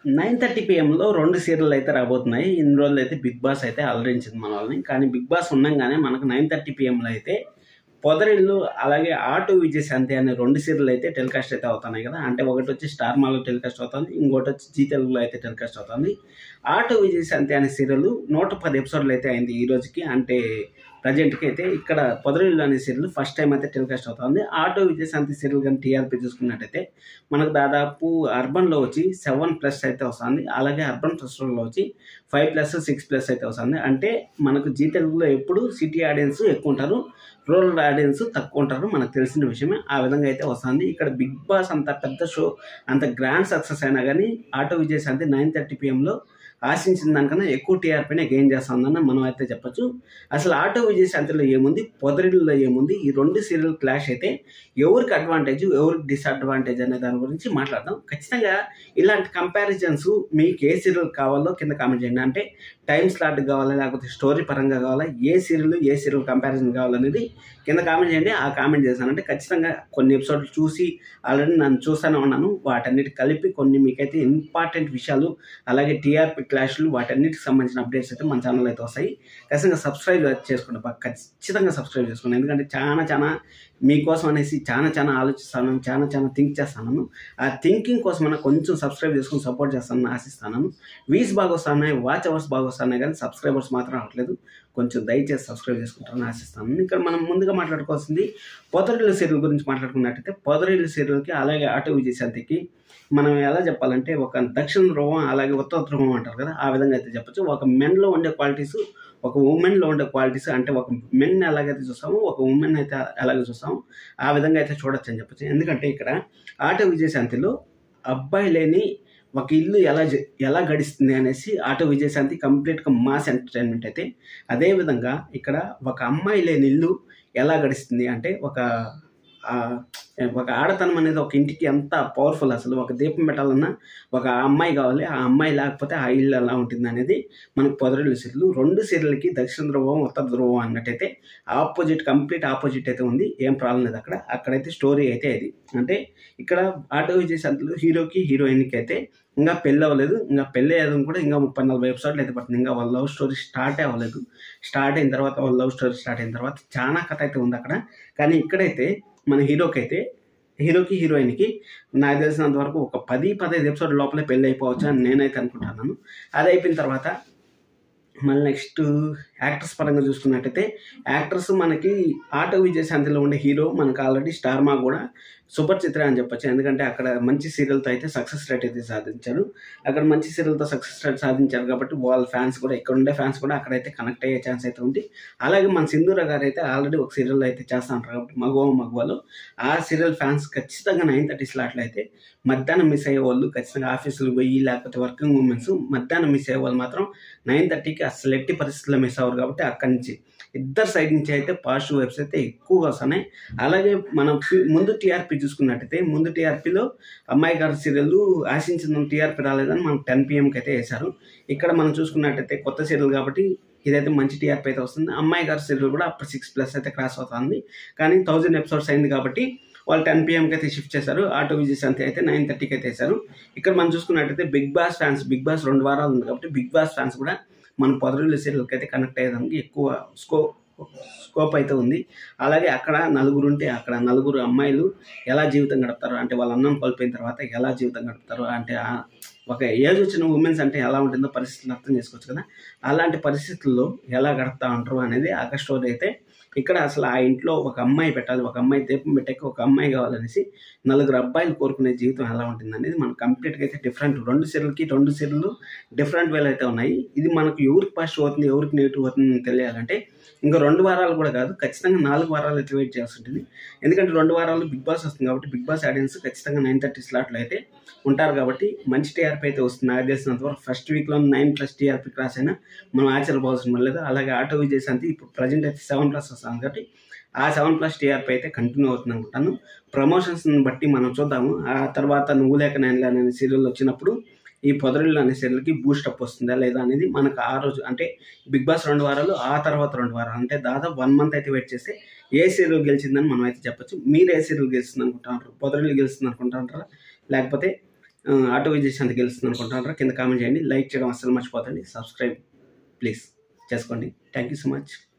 9:30 PM రెండు serial అయితే రాబోతున్నాయి. ఇన్ని రోజులు అయితే బిగ్ బాస్ అయితే అలరించింది మన వాళ్ళని. కానీ బిగ్ బాస్ ఉండంగానే మనకు 9:30 PM అయితే పొదరిల్లు అలాగే ఆటో విజయశాంతి అనే రెండు సీరియల్ అయితే టెలికాస్ట్ అయితే అవుతున్నాయి కదా. అంటే ఒకటి వచ్చి స్టార్ మాలో టెలికాస్ట్ అవుతుంది, ఇంకోటి వచ్చి జీ తెలుగులో అయితే టెలికాస్ట్ అవుతుంది. ఆటో విజయశాంతి అనే సీరియల్ 110 ఎపిసోడ్లు అయితే అయింది ఈ రోజుకి. అంటే ప్రజెంట్కి అయితే ఇక్కడ పొదరిల్లు అనే సీరియల్ ఫస్ట్ టైం అయితే టెలికాస్ట్ అవుతుంది. ఆటో విజయశాంతి సీరియల్ కానీ టీఆర్పీ చూసుకున్నట్టయితే మనకు దాదాపు అర్బన్లో వచ్చి 7+ అయితే వస్తుంది, అలాగే అర్బన్ ఫెస్టివల్లో వచ్చి 5+, 6+ అయితే వస్తుంది. అంటే మనకు జీ తెలుగులో ఎప్పుడు సిటీ ఆడియన్స్ ఎక్కువ ఉంటారు, రూరల్ ఆడియన్స్ తక్కువ ఉంటారు, మనకు తెలిసిన విషయమే. ఆ విధంగా అయితే వస్తుంది. ఇక్కడ బిగ్ బాస్ అంత పెద్ద షో, అంత గ్రాండ్ సక్సెస్ అయినా కానీ ఆటో విజయశాంతి 9:30 PM ఆశించిన దానికన్నా ఎక్కువ టీఆర్పీనే గెయిన్ చేస్తుందని మనం అయితే చెప్పొచ్చు. అసలు ఆటో విజయశాంతిలో ఏముంది, పొదరిల్లులో ఏముంది, ఈ రెండు సీరియల్ క్లాష్ అయితే ఎవరికి అడ్వాంటేజ్, ఎవరికి డిసడ్వాంటేజ్ అనే దాని గురించి మాట్లాడదాం. ఖచ్చితంగా ఇలాంటి కంపారిజన్స్ మీకు ఏ సీరియల్ కావాలో కింద కామెంట్ చేయండి. అంటే టైం స్లాట్ కావాలా, లేకపోతే స్టోరీ పరంగా కావాలా, ఏ సీరియల్ కంపారిజన్ కావాలనేది కింద కామెంట్ చేయండి. ఆ కామెంట్ చేశానంటే ఖచ్చితంగా కొన్ని ఎపిసోడ్లు చూసి ఆల్రెడీ నన్ను చూస్తూనే ఉన్నాను, వాటన్నిటి కలిపి కొన్ని మీకైతే ఇంపార్టెంట్ విషయాలు, అలాగే టీఆర్పీ క్లాష్లు, వాటన్నిటికి సంబంధించిన అప్డేట్స్ అయితే మన ఛానల్ అయితే వస్తాయి. ఖచ్చితంగా సబ్స్క్రైబ్ చేసుకోండి, ఖచ్చితంగా సబ్స్క్రైబ్ చేసుకోండి. ఎందుకంటే చాలా మీకోసం అనేసి చాలా ఆలోచిస్తాను, చాలా థింక్ చేస్తాను. ఆ థింకింగ్ కోసమైనా కొంచెం సబ్స్క్రైబ్ చేసుకుని సపోర్ట్ చేస్తానని ఆశిస్తాను. వ్యూస్ బాగా వస్తున్నాయి, వాచ్ అవర్స్ బాగా వస్తున్నాయి, కానీ సబ్స్క్రైబర్స్ మాత్రం రావట్లేదు. కొంచెం దయచేసి సబ్స్క్రైబ్ చేసుకుంటారని ఆశిస్తాను. ఇక్కడ మనం ముందుగా మాట్లాడుకోవాల్సింది పొదరిల్లు సీరియల్ గురించి మాట్లాడుకున్నట్టయితే పొదరిల్లు సీరియల్కి అలాగే ఆటో విజయశాంతికి మనం ఎలా చెప్పాలంటే ఒక దక్షిణ ధ్రువం అలాగే ఉత్తర ధ్రువం అంటారు కదా, ఆ విధంగా అయితే చెప్పచ్చు. ఒక మెన్లో ఉండే క్వాలిటీస్, ఒక ఉమెన్లో ఉండే క్వాలిటీస్, అంటే ఒక మెన్ ఎలాగైతే చూస్తామో ఒక ఉమెన్ అయితే ఎలాగ చూస్తామో ఆ విధంగా అయితే చూడొచ్చు అని చెప్పచ్చు. ఎందుకంటే ఇక్కడ ఆటో విజయశాంతిలో అబ్బాయి లేని ఒక ఇల్లు ఎలా గడిస్తుంది అనేసి ఆటో విజయశాంతి కంప్లీట్గా మాస్ ఎంటర్టైన్మెంట్ అయితే. అదేవిధంగా ఇక్కడ ఒక అమ్మాయి లేని ఇల్లు ఎలా గడుస్తుంది అంటే ఒక ఆడతనం అనేది ఒక ఇంటికి ఎంత పవర్ఫుల్. అసలు ఒక దీపం పెట్టాలన్నా ఒక అమ్మాయి కావాలి, ఆ అమ్మాయి లేకపోతే ఆ ఇల్లు ఎలా ఉంటుంది అనేది మనకు పొదరిల్లు సీరియల్. రెండు సీరియల్కి దక్షిణ ధ్రువం ఉత్తర ధ్రువం అన్నట్టయితే కంప్లీట్ ఆపోజిట్ అయితే ఉంది. ఏం ప్రాబ్లం లేదు అక్కడైతే స్టోరీ అయితే ఇది. అంటే ఇక్కడ ఆటో విజయశాంతిలో హీరోకి హీరోయిన్కి అయితే ఇంకా పెళ్ళి అవ్వలేదు, ఇంకా పెళ్ళి అయ్యేది కూడా ఇంకా 30-40 ఎపిసోడ్లు అయితే పడుతుంది. ఇంకా వాళ్ళ లవ్ స్టోరీ స్టార్ట్ అవ్వలేదు. స్టార్ట్ అయిన తర్వాత చాలా కథ అయితే ఉంది అక్కడ. కానీ ఇక్కడైతే మన హీరోకి హీరోయిన్కి నాకు తెలిసినంత వరకు ఒక 10-15 ఎపిసోడ్ లోపలే పెళ్ళి అయిపోవచ్చు అని నేనైతే అనుకుంటున్నాను. అది అయిపోయిన తర్వాత మళ్ళీ నెక్స్ట్ యాక్టర్స్ పరంగా చూసుకున్నట్టయితే యాక్టర్స్ మనకి ఆటో విజయశాంతిలో ఉండే హీరో మనకు ఆల్రెడీ స్టార్ మా కూడా సూపర్ చిత్ర అని చెప్పొచ్చు. ఎందుకంటే అక్కడ మంచి సీరియల్తో అయితే సక్సెస్ రేట్ అయితే సాధించారు. అక్కడ మంచి సీరియల్తో సక్సెస్ రేట్ సాధించారు కాబట్టి వాళ్ళ ఫ్యాన్స్ కూడా, ఇక్కడ ఉండే ఫ్యాన్స్ కూడా అక్కడైతే కనెక్ట్ అయ్యే ఛాన్స్ అయితే ఉంది. అలాగే మన సింధూర గారు అయితే ఆల్రెడీ ఒక సీరియల్ అయితే చేస్తూ ఉంటారు కాబట్టి మగవాళ్ళు ఆ సీరియల్ ఫ్యాన్స్ ఖచ్చితంగా 9:30 స్లాట్లో అయితే మధ్యాహ్నం మిస్ అయ్యే వాళ్ళు, ఖచ్చితంగా ఆఫీసులు పోయి లేకపోతే వర్కింగ్ ఉమెన్స్ మధ్యాహ్నం మిస్ అయ్యే వాళ్ళు మాత్రం 9:30కి అసలు ఎట్టి పరిస్థితుల్లో మిస్ అవ్వరు. కాబట్టి అక్కడి నుంచి ఇద్దరు సైడ్ నుంచి అయితే పాజిటివ్ వైబ్స్ అయితే ఎక్కువగా వస్తున్నాయి. అలాగే మనం ముందు టీఆర్పీ చూసుకున్నట్టయితే ముందు టీఆర్పీలో అమ్మాయి గారి సీరియల్ ఆశించిన టీఆర్పీ రాలేదని మనం 10 PMకి అయితే వేశారు. ఇక్కడ మనం చూసుకున్నట్టయితే కొత్త సీరియల్ కాబట్టి ఇదైతే మంచి టీఆర్పీ అయితే వస్తుంది. అమ్మాయి గారి సీరియల్ కూడా అప్పుడు 6+ అయితే క్రాస్ అవుతుంది. కానీ 1000 ఎపిసోడ్స్ అయింది కాబట్టి వాళ్ళు 10 PMకి అయితే షిఫ్ట్ చేశారు. ఆటో విజయశాంతి అయితే 9:30కి అయితే వేశారు. ఇక్కడ మనం చూసుకున్నట్టయితే బిగ్ బాస్ 2 వారాలు ఉంది కాబట్టి బిగ్ బాస్ ఫ్యాన్స్ కూడా మన పొదరిల్లు సీరియల్కి అయితే కనెక్ట్ అయ్యేదానికి ఎక్కువ స్కోప్ అయితే ఉంది. అలాగే అక్కడ నలుగురు అమ్మాయిలు ఎలా జీవితం గడుపుతారు, అంటే వాళ్ళ అన్నం కోల్పోయిన తర్వాత ఎలా జీవితం గడుపుతారు, అంటే ఒక ఏజ్ వచ్చిన ఉమెన్స్ అంటే ఎలా ఉంటుందో పరిస్థితులు అర్థం చేసుకోవచ్చు కదా. అలాంటి పరిస్థితుల్లో ఎలా గడుపుతా ఉంటారు అనేది ఆ స్టోరీ అయితే. ఇక్కడ అసలు ఆ ఇంట్లో ఒక అమ్మాయి పెట్టాలి, ఒక అమ్మాయి దీపం పెట్టాక ఒక అమ్మాయి కావాలనేసి 4 అబ్బాయిలు కోరుకునే జీవితం ఎలా ఉంటుంది అనేది మనం కంప్లీట్గా అయితే డిఫరెంట్. రెండు సీరియల్ డిఫరెంట్ వేలు అయితే ఉన్నాయి. ఇది మనకు ఎవరికి పాజిటివ్ అవుతుంది, ఎవరికి నెగిటివ్ అవుతుంది తెలియాలంటే ఇంకా 2 వారాలు కూడా కాదు, ఖచ్చితంగా 4 వారాలు అయితే వెయిట్ చేయాల్సి ఉంటుంది. ఎందుకంటే 2 వారాలు బిగ్ బాస్ వస్తుంది కాబట్టి బిగ్ బాస్ ఆడియన్స్ ఖచ్చితంగా 9:30 స్లాట్లో అయితే ఉంటారు కాబట్టి మంచి టీఆర్పీ అయితే వస్తుంది. నాకు తెలిసినంత వరకు ఫస్ట్ వీక్లో 9+ టీఆర్పీ క్రాస్ అయినా మనం ఆశ్చర్యపోవాల్సిన లేదు. అలాగే ఆటో విజయశాంతి ఇప్పుడు ప్రజెంట్ అయితే 7+ వస్తుంది కాబట్టి ఆ 7+ టీఆర్పీ అయితే కంటిన్యూ అవుతుంది అనుకుంటాను. ప్రమోషన్స్ని బట్టి మనం చూద్దాము. ఆ తర్వాత నువ్వు లేక నేను అనే సీరియల్ వచ్చినప్పుడు ఈ పొదరిల్లు అనే సీరియల్కి బూస్టప్ వస్తుందా లేదా అనేది మనకు ఆ రోజు, అంటే బిగ్ బాస్ 2 వారాలు ఆ తర్వాత 2 వారాలు అంటే దాదాపు 1 month అయితే వెయిట్ చేస్తే ఏ సీరియల్ గెలిచిందని మనం అయితే చెప్పచ్చు. మీరు ఏ సీరియల్ గెలుస్తుంది అనుకుంటున్నారు? పొదరిల్లు గెలుస్తుంది అనుకుంటారా, లేకపోతే ఆటో విజయశాంతి గెలుస్తుంది అనుకుంటున్నారా? కింద కామెంట్ చేయండి. లైక్ చేయడం అస్సలు మర్చిపోతండి. సబ్స్క్రైబ్ ప్లీజ్ చేసుకోండి. Thank you so much.